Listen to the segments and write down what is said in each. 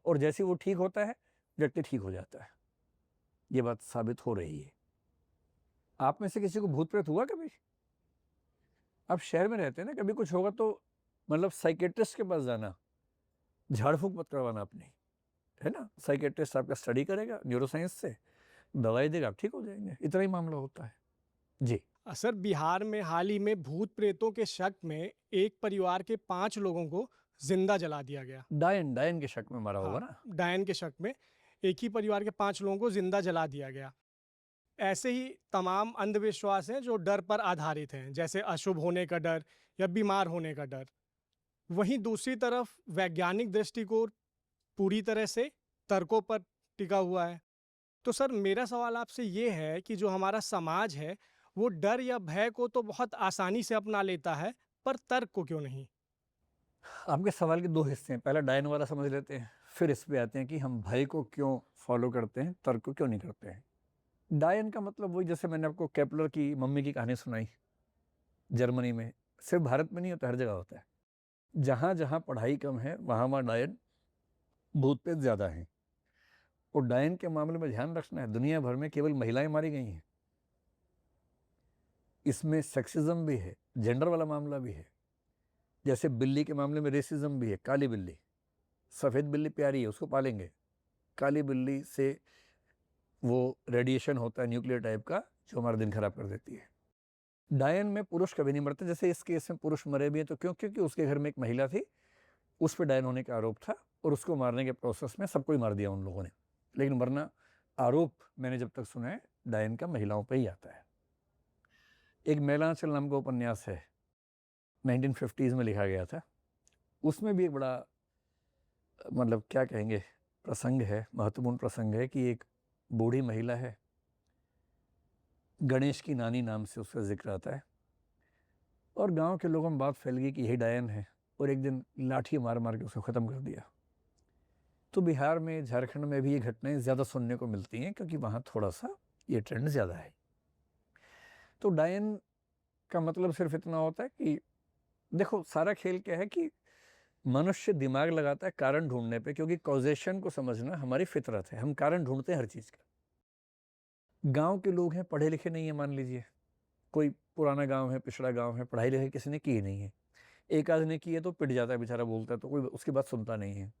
और जैसे वो ठीक होता है व्यक्ति ठीक हो जाता है। ये बात साबित हो रही है। आप में से किसी को भूत प्रेत हुआ कभी? आप शहर में रहते हैं ना, कभी कुछ होगा तो मतलब साइकेट्रिस्ट के पास जाना, झाड़ फूक मत करवाना अपनी, है ना। साइकेट्रिस्ट आपका स्टडी करेगा न्यूरोसाइंस से, दवाई देगा, आप ठीक हो जाएंगे। इतना ही मामला होता है जी। सर, बिहार में हाल ही में भूत प्रेतों के शक में एक परिवार के 5 लोगों को जिंदा जला दिया गया। डायन डायन के शक में मारा होगा हाँ, ना। डायन के शक में एक ही परिवार के 5 लोगों को जिंदा जला दिया गया। ऐसे ही तमाम अंधविश्वास हैं जो डर पर आधारित हैं, जैसे अशुभ होने का डर या बीमार होने का डर। वहीं दूसरी तरफ वैज्ञानिक दृष्टिकोण पूरी तरह से तर्कों पर टिका हुआ है। तो सर, मेरा सवाल आपसे ये है कि जो हमारा समाज है वो डर या भय को तो बहुत आसानी से अपना लेता है, पर तर्क को क्यों नहीं? आपके सवाल के दो हिस्से हैं, पहला डायन वाला समझ लेते हैं, फिर इस पे आते हैं कि हम भय को क्यों फॉलो करते हैं, तर्क को क्यों नहीं करते हैं। डायन का मतलब वही, जैसे मैंने आपको केपलर की मम्मी की कहानी सुनाई, जर्मनी में, सिर्फ भारत में नहीं होता, हर जगह होता है। जहां जहां पढ़ाई कम है वहां वहां डायन भूत प्रेत ज्यादा हैं। और डायन के मामले में ध्यान रखना है, दुनिया भर में केवल महिलाएं मारी गई हैं। इसमें सेक्सिज्म भी है, जेंडर वाला मामला भी है। जैसे बिल्ली के मामले में रेसिज्म भी है, काली बिल्ली, सफेद बिल्ली प्यारी है उसको पालेंगे, काली बिल्ली से वो रेडिएशन होता है न्यूक्लियर टाइप का जो हमारा दिन खराब कर देती है। डायन में पुरुष कभी नहीं मरते, जैसे इस केस में पुरुष मरे भी हैं तो क्यों? क्योंकि उसके घर में एक महिला थी, उस पर डायन होने का आरोप था और उसको मारने के प्रोसेस में सबको ही मार दिया उन लोगों ने। लेकिन वरना आरोप मैंने जब तक सुना है डायन का महिलाओं पर ही आता है। एक मेलांचल नाम का उपन्यास है, 1950s में लिखा गया था। उसमें भी एक बड़ा मतलब क्या कहेंगे प्रसंग है, महत्वपूर्ण प्रसंग है कि एक बूढ़ी महिला है, गणेश की नानी नाम से उसका जिक्र आता है, और गांव के लोगों में बात फैल गई कि यही डायन है, और एक दिन लाठी मार मार के उसको ख़त्म कर दिया। तो बिहार में, झारखंड में भी ये घटनाएं ज़्यादा सुनने को मिलती हैं क्योंकि वहाँ थोड़ा सा ये ट्रेंड ज़्यादा है। तो डायन का मतलब सिर्फ इतना होता है कि देखो सारा खेल क्या है कि मनुष्य दिमाग लगाता है कारण ढूंढने पे, क्योंकि कॉजेशन को समझना हमारी फितरत है, हम कारण ढूंढते हैं हर चीज़ का। गांव के लोग हैं, पढ़े लिखे नहीं है, मान लीजिए कोई पुराना गांव है, पिछड़ा गांव है, पढ़ाई लिखाई किसी ने की नहीं है, एक आध ने की है तो पिट जाता है बेचारा, बोलता है तो कोई उसकी बात सुनता नहीं है।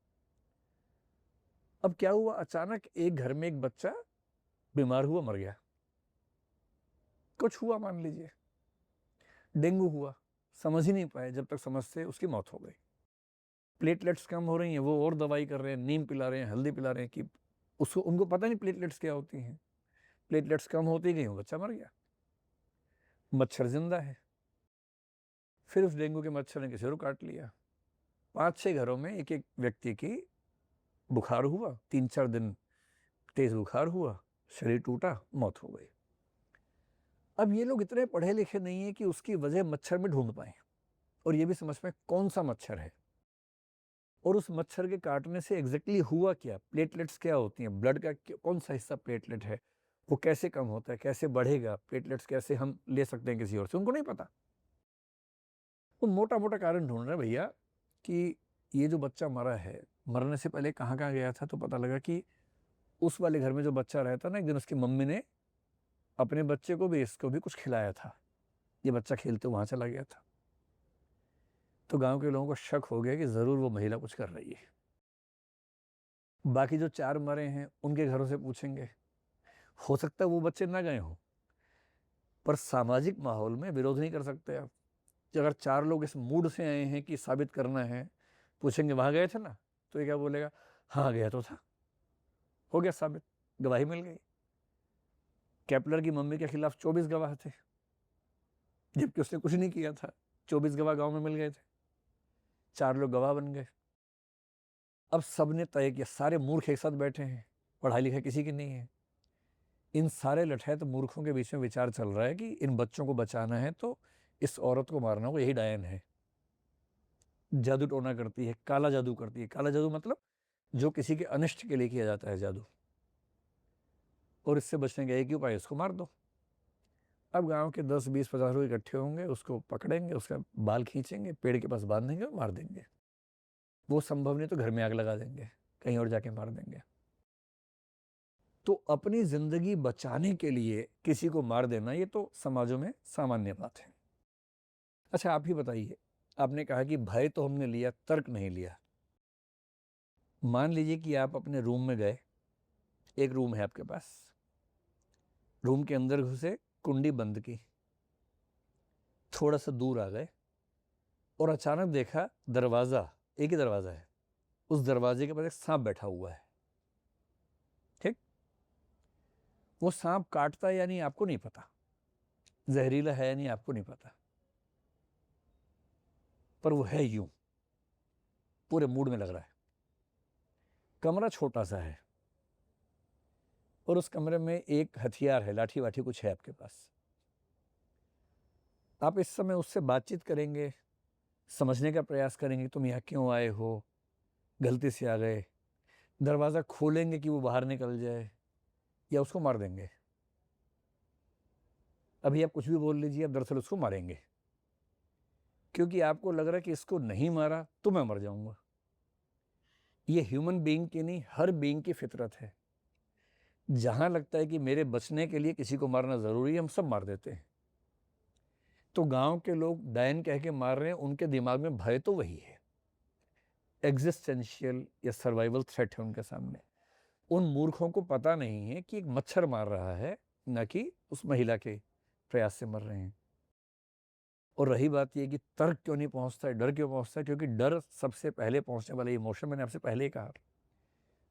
अब क्या हुआ, अचानक एक घर में एक बच्चा बीमार हुआ, मर गया। कुछ हुआ, मान लीजिए डेंगू हुआ, समझ ही नहीं पाए, जब तक समझते उसकी मौत हो गई। प्लेटलेट्स कम हो रही हैं, वो और दवाई कर रहे हैं, नीम पिला रहे हैं, हल्दी पिला रहे हैं कि उसको, उनको पता नहीं प्लेटलेट्स क्या होती हैं। प्लेटलेट्स कम होती गई, वो बच्चा मर गया। मच्छर जिंदा है, फिर उस डेंगू के मच्छर ने किसी और काट लिया। 5-6 घरों में एक एक व्यक्ति की बुखार हुआ, 3-4 दिन तेज बुखार हुआ, शरीर टूटा, मौत हो गई। अब ये लोग इतने पढ़े लिखे नहीं है कि उसकी वजह मच्छर में ढूंढ पाए, और ये भी समझ पाए कौन सा मच्छर है, और उस मच्छर के काटने से एग्जैक्टली हुआ क्या, प्लेटलेट्स क्या होती हैं, ब्लड का कौन सा हिस्सा प्लेटलेट है, वो कैसे कम होता है, कैसे बढ़ेगा, प्लेटलेट्स कैसे हम ले सकते हैं किसी और से, उनको नहीं पता। वो मोटा मोटा कारण ढूंढ रहे हैं भैया कि ये जो बच्चा मरा है, मरने से पहले कहाँ कहाँ गया था, तो पता लगा कि उस वाले घर में जो बच्चा रहता ना, एक दिन उसकी मम्मी ने अपने बच्चे को भी, इसको भी कुछ खिलाया था, ये बच्चा खेलते वहां चला गया था। तो गांव के लोगों को शक हो गया कि जरूर वो महिला कुछ कर रही है। बाकी जो 4 मरे हैं उनके घरों से पूछेंगे, हो सकता है वो बच्चे ना गए हों, पर सामाजिक माहौल में विरोध नहीं कर सकते आप। अगर 4 लोग इस मूड से आए हैं कि साबित करना है, पूछेंगे वहां गए थे ना, तो ये क्या बोलेगा, हाँ गया तो था, हो गया साबित, गवाही मिल गई। केपलर की मम्मी के खिलाफ 24 गवाह थे, जबकि उसने कुछ नहीं किया था। 24 गवाह गांव में मिल गए थे, 4 लोग गवाह बन गए। अब सबने तय किया, सारे मूर्ख एक साथ बैठे हैं, पढ़ाई लिखाई किसी की नहीं है। इन सारे लठैत मूर्खों के बीच में विचार चल रहा है कि इन बच्चों को बचाना है तो इस औरत को मारना होगा, यही डायन है। जादू टोना करती है, काला जादू करती है। काला जादू मतलब जो किसी के अनिष्ट के लिए किया जाता है जादू, और इससे बचने का एक ही उपाय, इसको मार दो। अब गांव के 10-20-50 लोग इकट्ठे होंगे, उसको पकड़ेंगे, उसका बाल खींचेंगे, पेड़ के पास बांधेंगे और मार देंगे। वो संभव नहीं तो घर में आग लगा देंगे, कहीं और जाके मार देंगे। तो अपनी जिंदगी बचाने के लिए किसी को मार देना ये तो समाजों में सामान्य बात है। अच्छा आप ही बताइए, आपने कहा कि भय तो हमने लिया, तर्क नहीं लिया। मान लीजिए कि आप अपने रूम में गए, एक रूम है आपके पास, रूम के अंदर घुसे, कुंडी बंद की, थोड़ा सा दूर आ गए और अचानक देखा दरवाजा, एक ही दरवाजा है, उस दरवाजे के पास एक सांप बैठा हुआ है। ठीक, वो सांप काटता है या नहीं आपको नहीं पता, जहरीला है या नहीं आपको नहीं पता, पर वो है यूं, पूरे मूड में लग रहा है। कमरा छोटा सा है और उस कमरे में एक हथियार है, लाठी वाठी कुछ है आपके पास। आप इस समय उससे बातचीत करेंगे, समझने का प्रयास करेंगे तुम यहाँ क्यों आए हो, गलती से आ गए, दरवाज़ा खोलेंगे कि वो बाहर निकल जाए, या उसको मार देंगे। अभी आप कुछ भी बोल लीजिए, आप दरअसल उसको मारेंगे, क्योंकि आपको लग रहा है कि इसको नहीं मारा तो मैं मर जाऊंगा। ये ह्यूमन बीइंग की नहीं, हर बीइंग की फितरत है। जहां लगता है कि मेरे बचने के लिए किसी को मारना जरूरी है, हम सब मार देते हैं। तो गांव के लोग डायन कह के मार रहे हैं, उनके दिमाग में भय तो वही है, एग्जिस्टेंशियल या सर्वाइवल थ्रेट है उनके सामने। उन मूर्खों को पता नहीं है कि एक मच्छर मार रहा है, न कि उस महिला के प्रयास से मर रहे हैं। और रही बात यह कि तर्क क्यों नहीं पहुंचता है, डर क्यों पहुंचता है, क्योंकि डर सबसे पहले पहुंचने वाला इमोशन, मैंने आपसे पहले ही कहा,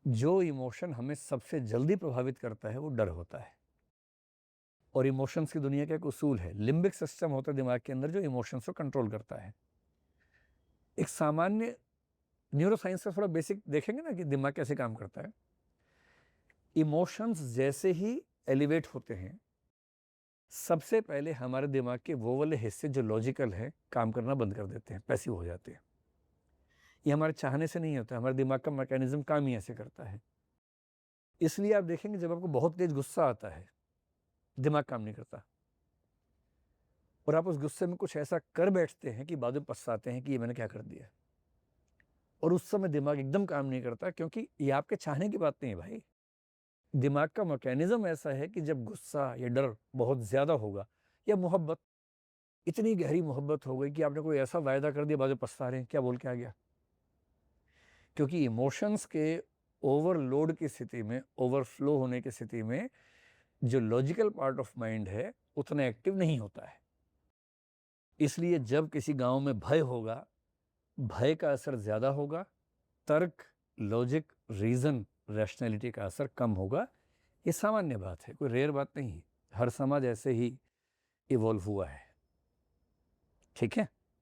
जो इमोशन हमें सबसे जल्दी प्रभावित करता है वो डर होता है। और इमोशंस की दुनिया का एक उसूल है, लिम्बिक सिस्टम होता है दिमाग के अंदर जो इमोशंस को कंट्रोल करता है। एक सामान्य न्यूरो साइंस का थोड़ा बेसिक देखेंगे ना कि दिमाग कैसे काम करता है। इमोशंस जैसे ही एलिवेट होते हैं, सबसे पहले हमारे दिमाग के वो वाले हिस्से जो लॉजिकल है काम करना बंद कर देते हैं, पैसिव हो जाते हैं। ये हमारे चाहने से नहीं होता, हमारे दिमाग का मैकेनिज्म काम ही ऐसे करता है। इसलिए आप देखेंगे जब आपको बहुत तेज गुस्सा आता है, दिमाग काम नहीं करता, और आप उस गुस्से में कुछ ऐसा कर बैठते हैं कि बाद में पछताते हैं कि ये मैंने क्या कर दिया। और उस समय दिमाग एकदम काम नहीं करता, क्योंकि ये आपके चाहने की बात नहीं है भाई। दिमाग का मैकेनिज्म ऐसा है कि जब गुस्सा या डर बहुत ज्यादा होगा, या मोहब्बत, इतनी गहरी मोहब्बत हो गई कि आपने कोई ऐसा वायदा कर दिया, बाद में पछता रहे हैं क्या बोल के आ गया। क्योंकि इमोशंस के ओवरलोड की स्थिति में, ओवरफ्लो होने की स्थिति में, जो लॉजिकल पार्ट ऑफ माइंड है उतना एक्टिव नहीं होता है। इसलिए जब किसी गांव में भय होगा, भय का असर ज्यादा होगा, तर्क, लॉजिक, रीजन, रैशनैलिटी का असर कम होगा। ये सामान्य बात है, कोई रेयर बात नहीं है, हर समाज ऐसे ही इवॉल्व हुआ है। ठीक है।